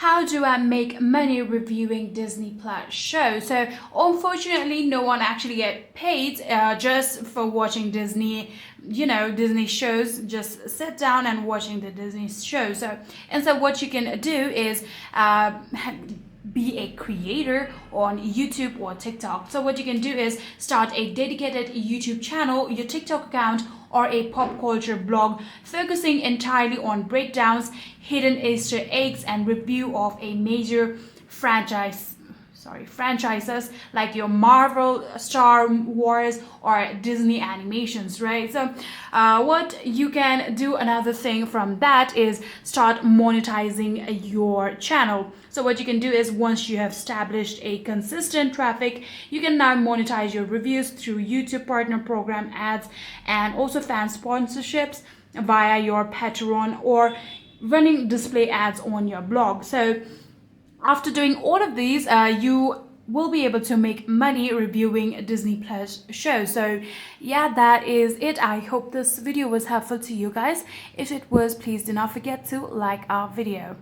how do I make money reviewing Disney Plus shows? So unfortunately, no one actually get paid just for watching Disney, Disney shows. Just sit down and watching the Disney shows. So what you can do is be a creator on YouTube or TikTok. So what you can do is start a dedicated YouTube channel, your TikTok account, or a pop culture blog focusing entirely on breakdowns, hidden Easter eggs, and review of a major franchises like your Marvel, Star Wars, or Disney animations, right? So what you can do, another thing from that, is start monetizing your channel. So what you can do is, once you have established a consistent traffic, you can now monetize your reviews through YouTube partner program ads and also fan sponsorships via your Patreon, or running display ads on your blog. So after doing all of these, you will be able to make money reviewing Disney Plus shows. So yeah, that is it. I hope this video was helpful to you guys. If it was, please do not forget to like our video.